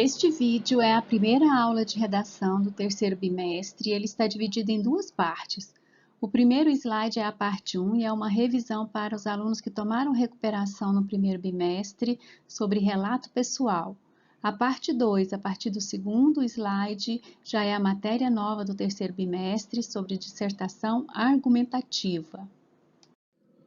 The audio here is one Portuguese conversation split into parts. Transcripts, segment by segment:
Este vídeo é a primeira aula de redação do terceiro bimestre e ele está dividido em duas partes. O primeiro slide é a parte 1 e é uma revisão para os alunos que tomaram recuperação no primeiro bimestre sobre relato pessoal. A parte 2, a partir do segundo slide, já é a matéria nova do terceiro bimestre sobre dissertação argumentativa.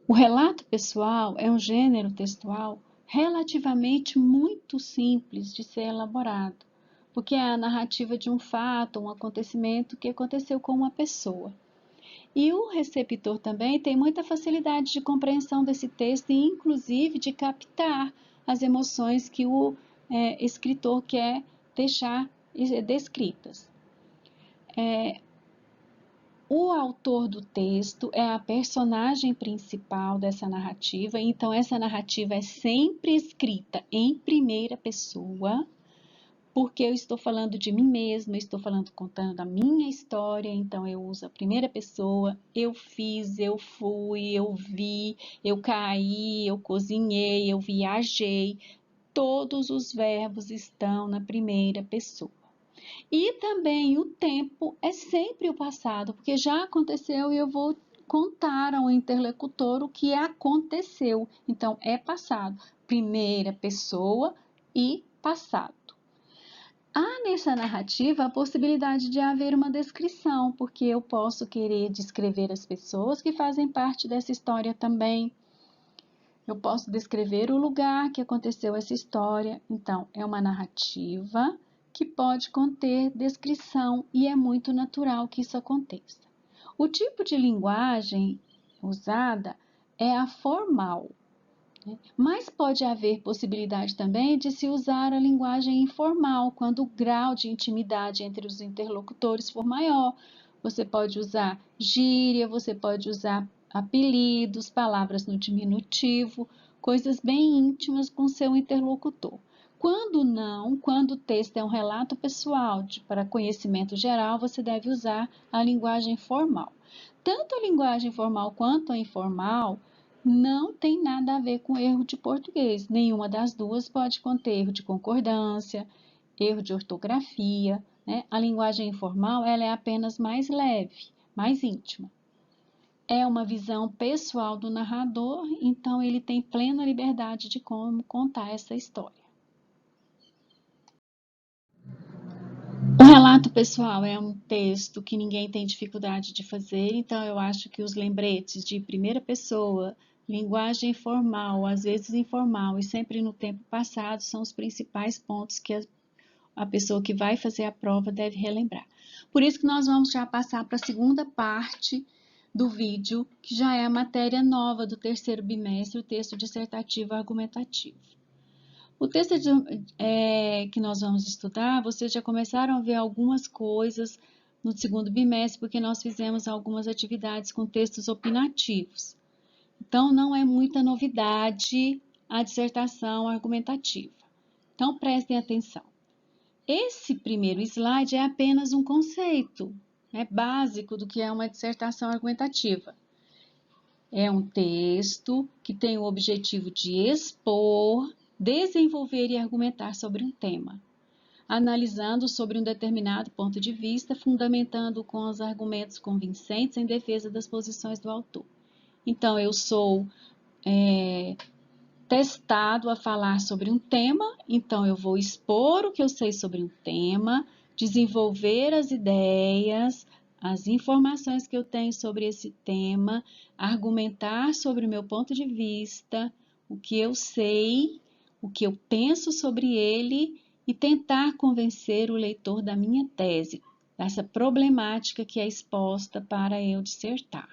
O relato pessoal é um gênero textual relativamente muito simples de ser elaborado, porque é a narrativa de um fato, um acontecimento que aconteceu com uma pessoa. E o receptor também tem muita facilidade de compreensão desse texto e, inclusive, de captar as emoções que o escritor quer deixar descritas. O autor do texto é a personagem principal dessa narrativa, então essa narrativa é sempre escrita em primeira pessoa, porque eu estou falando de mim mesma, contando a minha história, então eu uso a primeira pessoa, eu fiz, eu fui, eu vi, eu caí, eu cozinhei, eu viajei, todos os verbos estão na primeira pessoa. E também o tempo é sempre o passado, porque já aconteceu e eu vou contar ao interlocutor o que aconteceu. Então, é passado, primeira pessoa e passado. Há nessa narrativa a possibilidade de haver uma descrição, porque eu posso querer descrever as pessoas que fazem parte dessa história também. Eu posso descrever o lugar que aconteceu essa história. Então, é uma narrativa que pode conter descrição e é muito natural que isso aconteça. O tipo de linguagem usada é a formal, mas pode haver possibilidade também de se usar a linguagem informal, quando o grau de intimidade entre os interlocutores for maior. Você pode usar gíria, você pode usar apelidos, palavras no diminutivo, coisas bem íntimas com seu interlocutor. Quando não, quando o texto é um relato pessoal para conhecimento geral, você deve usar a linguagem formal. Tanto a linguagem formal quanto a informal não tem nada a ver com erro de português. Nenhuma das duas pode conter erro de concordância, erro de ortografia, né? A linguagem informal ela é apenas mais leve, mais íntima. É uma visão pessoal do narrador, então ele tem plena liberdade de como contar essa história. O relato pessoal é um texto que ninguém tem dificuldade de fazer, então eu acho que os lembretes de primeira pessoa, linguagem formal, às vezes informal e sempre no tempo passado são os principais pontos que a pessoa que vai fazer a prova deve relembrar. Por isso que nós vamos já passar para a segunda parte do vídeo, que já é a matéria nova do terceiro bimestre, o texto dissertativo argumentativo. O texto que nós vamos estudar, vocês já começaram a ver algumas coisas no segundo bimestre, porque nós fizemos algumas atividades com textos opinativos. Então, não é muita novidade a dissertação argumentativa. Então, prestem atenção. Esse primeiro slide é apenas um conceito básico do que é uma dissertação argumentativa. É um texto que tem o objetivo de expor, desenvolver e argumentar sobre um tema, analisando sobre um determinado ponto de vista, fundamentando com os argumentos convincentes em defesa das posições do autor. Então, eu sou testado a falar sobre um tema, então eu vou expor o que eu sei sobre um tema, desenvolver as ideias, as informações que eu tenho sobre esse tema, argumentar sobre o meu ponto de vista, o que eu sei, o que eu penso sobre ele e tentar convencer o leitor da minha tese, dessa problemática que é exposta para eu dissertar.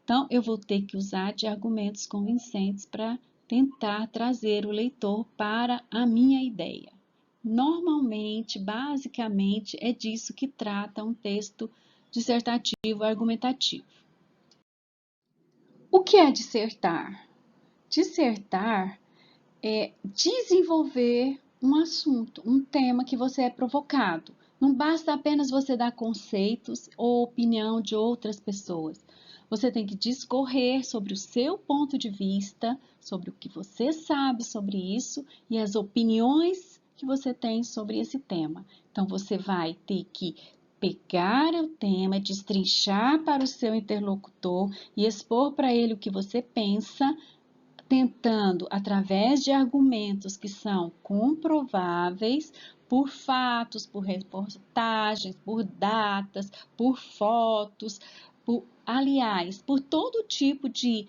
Então, eu vou ter que usar de argumentos convincentes para tentar trazer o leitor para a minha ideia. Normalmente, basicamente, é disso que trata um texto dissertativo argumentativo. O que é dissertar? Dissertar é desenvolver um assunto, um tema que você é provocado. Não basta apenas você dar conceitos ou opinião de outras pessoas. Você tem que discorrer sobre o seu ponto de vista, sobre o que você sabe sobre isso e as opiniões que você tem sobre esse tema. Então, você vai ter que pegar o tema, destrinchar para o seu interlocutor e expor para ele o que você pensa, tentando, através de argumentos que são comprováveis, por fatos, por reportagens, por datas, por fotos, aliás, por todo tipo de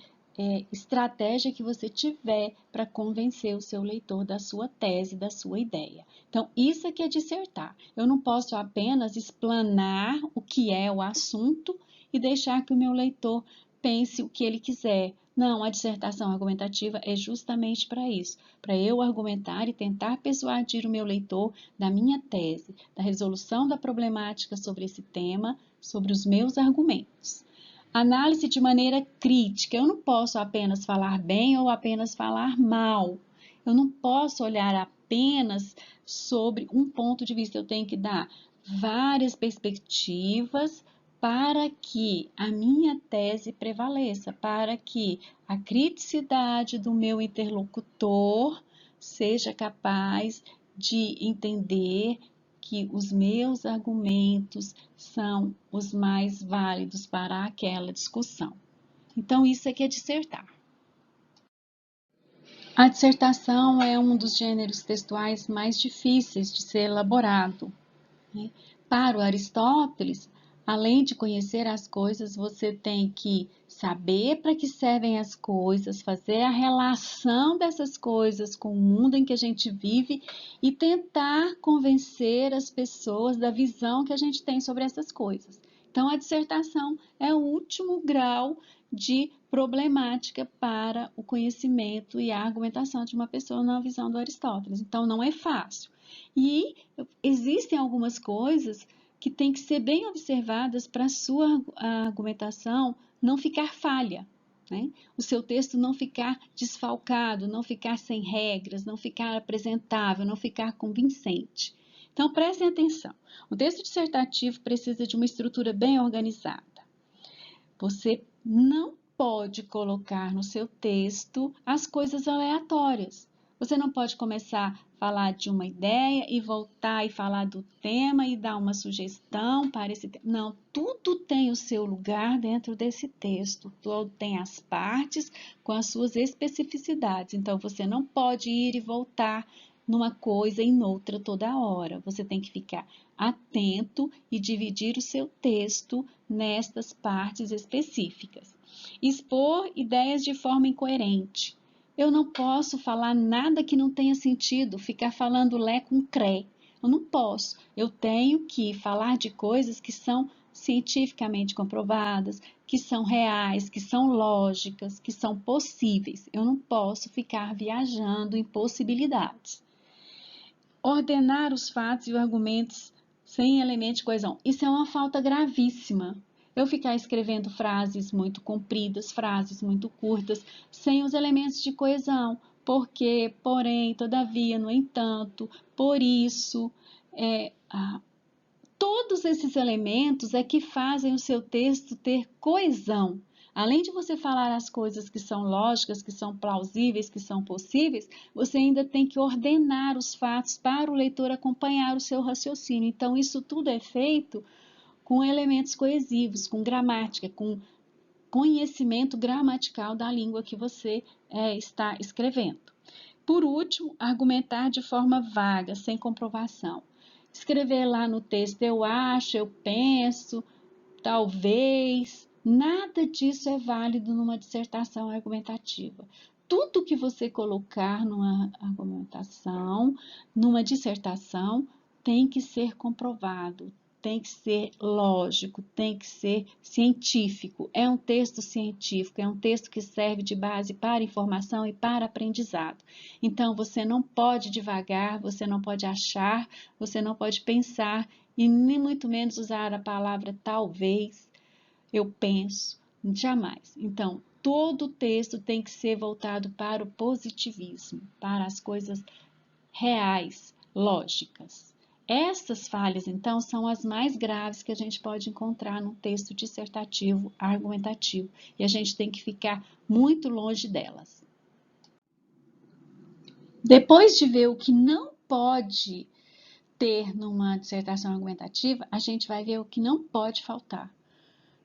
estratégia que você tiver para convencer o seu leitor da sua tese, da sua ideia. Então, isso aqui é dissertar. Eu não posso apenas explanar o que é o assunto e deixar que o meu leitor pense o que ele quiser. Não, a dissertação argumentativa é justamente para isso, para eu argumentar e tentar persuadir o meu leitor da minha tese, da resolução da problemática sobre esse tema, sobre os meus argumentos. Análise de maneira crítica. Eu não posso apenas falar bem ou apenas falar mal. Eu não posso olhar apenas sobre um ponto de vista. Eu tenho que dar várias perspectivas para que a minha tese prevaleça, para que a criticidade do meu interlocutor seja capaz de entender que os meus argumentos são os mais válidos para aquela discussão. Então, isso é que é dissertar. A dissertação é um dos gêneros textuais mais difíceis de ser elaborado. Para o Aristóteles, além de conhecer as coisas, você tem que saber para que servem as coisas, fazer a relação dessas coisas com o mundo em que a gente vive e tentar convencer as pessoas da visão que a gente tem sobre essas coisas. Então, a dissertação é o último grau de problemática para o conhecimento e a argumentação de uma pessoa na visão do Aristóteles. Então, não é fácil. E existem algumas coisas que têm que ser bem observadas para a sua argumentação não ficar falha, né? O seu texto não ficar desfalcado, não ficar sem regras, não ficar apresentável, não ficar convincente. Então, prestem atenção. O texto dissertativo precisa de uma estrutura bem organizada. Você não pode colocar no seu texto as coisas aleatórias. Você não pode começar a falar de uma ideia e voltar e falar do tema e dar uma sugestão para esse tema. Não, tudo tem o seu lugar dentro desse texto. Tudo tem as partes com as suas especificidades. Então, você não pode ir e voltar numa coisa e em outra toda hora. Você tem que ficar atento e dividir o seu texto nestas partes específicas. Expor ideias de forma incoerente. Eu não posso falar nada que não tenha sentido, ficar falando lé com cré. Eu não posso. Eu tenho que falar de coisas que são cientificamente comprovadas, que são reais, que são lógicas, que são possíveis. Eu não posso ficar viajando em possibilidades. Ordenar os fatos e os argumentos sem elemento de coesão. Isso é uma falta gravíssima. Eu ficar escrevendo frases muito compridas, frases muito curtas, sem os elementos de coesão. Porque, porém, todavia, no entanto, por isso, todos esses elementos é que fazem o seu texto ter coesão. Além de você falar as coisas que são lógicas, que são plausíveis, que são possíveis, você ainda tem que ordenar os fatos para o leitor acompanhar o seu raciocínio. Então, isso tudo é feito com elementos coesivos, com gramática, com conhecimento gramatical da língua que você está escrevendo. Por último, argumentar de forma vaga, sem comprovação. Escrever lá no texto, eu acho, eu penso, talvez, nada disso é válido numa dissertação argumentativa. Tudo que você colocar numa argumentação, numa dissertação, tem que ser comprovado, tem que ser lógico, tem que ser científico. É um texto científico, é um texto que serve de base para informação e para aprendizado. Então, você não pode divagar, você não pode achar, você não pode pensar e nem muito menos usar a palavra talvez, eu penso, jamais. Então, todo texto tem que ser voltado para o positivismo, para as coisas reais, lógicas. Essas falhas, então, são as mais graves que a gente pode encontrar num texto dissertativo, argumentativo, e a gente tem que ficar muito longe delas. Depois de ver o que não pode ter numa dissertação argumentativa, a gente vai ver o que não pode faltar.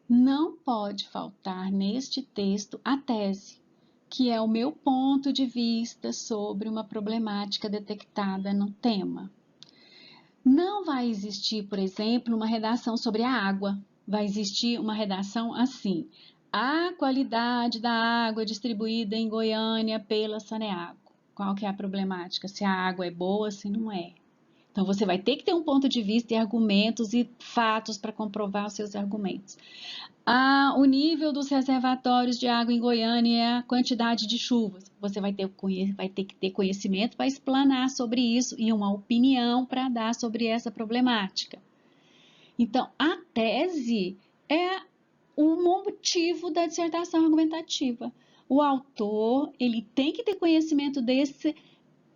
Não pode faltar neste texto a tese, que é o meu ponto de vista sobre uma problemática detectada no tema. Não vai existir, por exemplo, uma redação sobre a água. Vai existir uma redação assim: a qualidade da água distribuída em Goiânia pela Saneago. Qual que é a problemática? Se a água é boa, se não é. Então, você vai ter que ter um ponto de vista e argumentos e fatos para comprovar os seus argumentos. O nível dos reservatórios de água em Goiânia é a quantidade de chuvas. Você vai ter que ter conhecimento para explanar sobre isso e uma opinião para dar sobre essa problemática. Então, a tese é o motivo da dissertação argumentativa. O autor, ele tem que ter conhecimento desse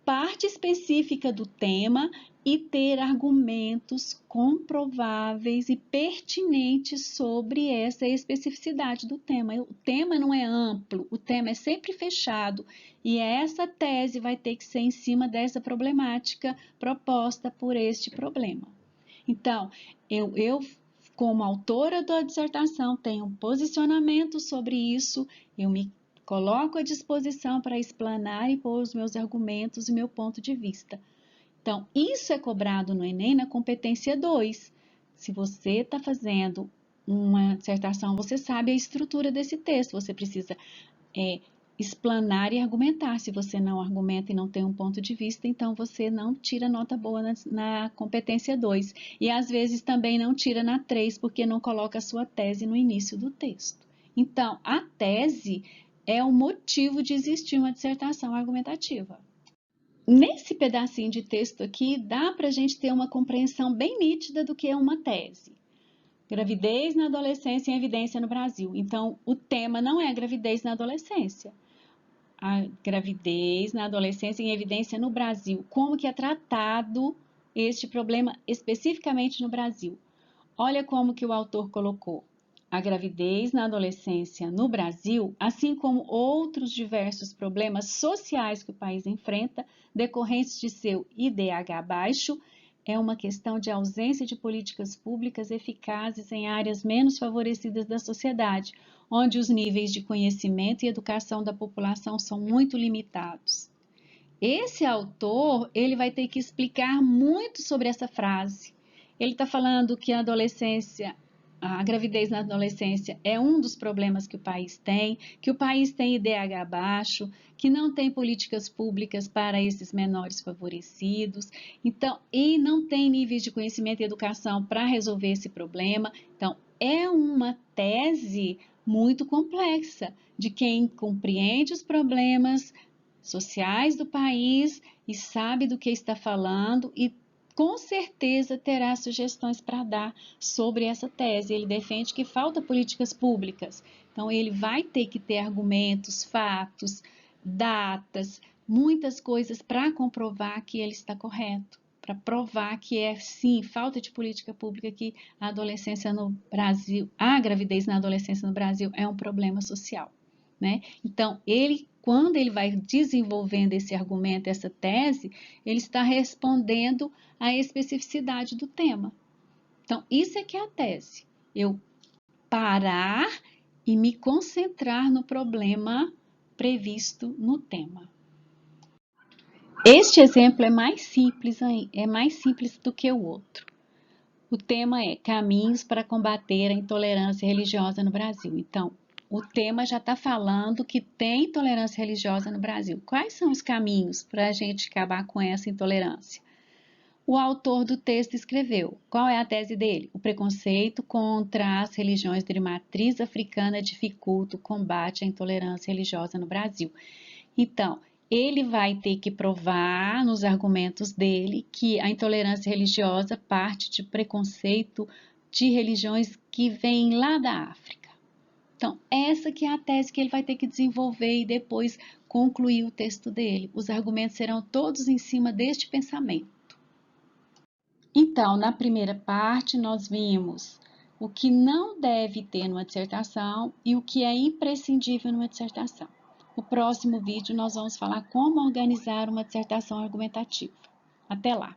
parte específica do tema e ter argumentos comprováveis e pertinentes sobre essa especificidade do tema. O tema não é amplo, o tema é sempre fechado e essa tese vai ter que ser em cima dessa problemática proposta por este problema. Então, eu como autora da dissertação, tenho um posicionamento sobre isso, eu me coloco à disposição para explanar e pôr os meus argumentos e meu ponto de vista. Então, isso é cobrado no Enem na competência 2. Se você está fazendo uma dissertação, você sabe a estrutura desse texto, você precisa explanar e argumentar. Se você não argumenta e não tem um ponto de vista, então você não tira nota boa na competência 2. E às vezes também não tira na 3, porque não coloca a sua tese no início do texto. Então, a tese é o motivo de existir uma dissertação argumentativa. Nesse pedacinho de texto aqui, dá para a gente ter uma compreensão bem nítida do que é uma tese. Gravidez na adolescência em evidência no Brasil. Então, o tema não é a gravidez na adolescência. A gravidez na adolescência em evidência no Brasil. Como que é tratado este problema especificamente no Brasil? Olha como que o autor colocou. A gravidez na adolescência no Brasil, assim como outros diversos problemas sociais que o país enfrenta, decorrentes de seu IDH baixo, é uma questão de ausência de políticas públicas eficazes em áreas menos favorecidas da sociedade, onde os níveis de conhecimento e educação da população são muito limitados. Esse autor, ele vai ter que explicar muito sobre essa frase. Ele está falando que a gravidez na adolescência é um dos problemas que o país tem, que o país tem IDH baixo, que não tem políticas públicas para esses menores favorecidos, então, e não tem níveis de conhecimento e educação para resolver esse problema. Então, é uma tese muito complexa de quem compreende os problemas sociais do país e sabe do que está falando e com certeza terá sugestões para dar sobre essa tese. Ele defende que falta políticas públicas. Então, ele vai ter que ter argumentos, fatos, datas, muitas coisas para comprovar que ele está correto. Para provar que é, sim, falta de política pública que a adolescência no Brasil, a gravidez na adolescência no Brasil é um problema social, né? Então, quando ele vai desenvolvendo esse argumento, essa tese, ele está respondendo à especificidade do tema. Então, isso é que é a tese. Eu parar e me concentrar no problema previsto no tema. Este exemplo é mais simples do que o outro. O tema é Caminhos para combater a intolerância religiosa no Brasil. Então, o tema já está falando que tem intolerância religiosa no Brasil. Quais são os caminhos para a gente acabar com essa intolerância? O autor do texto escreveu. Qual é a tese dele? O preconceito contra as religiões de matriz africana dificulta o combate à intolerância religiosa no Brasil. Então, ele vai ter que provar nos argumentos dele que a intolerância religiosa parte de preconceito de religiões que vêm lá da África. Então, essa que é a tese que ele vai ter que desenvolver e depois concluir o texto dele. Os argumentos serão todos em cima deste pensamento. Então, na primeira parte, nós vimos o que não deve ter numa dissertação e o que é imprescindível numa dissertação. No próximo vídeo, nós vamos falar como organizar uma dissertação argumentativa. Até lá!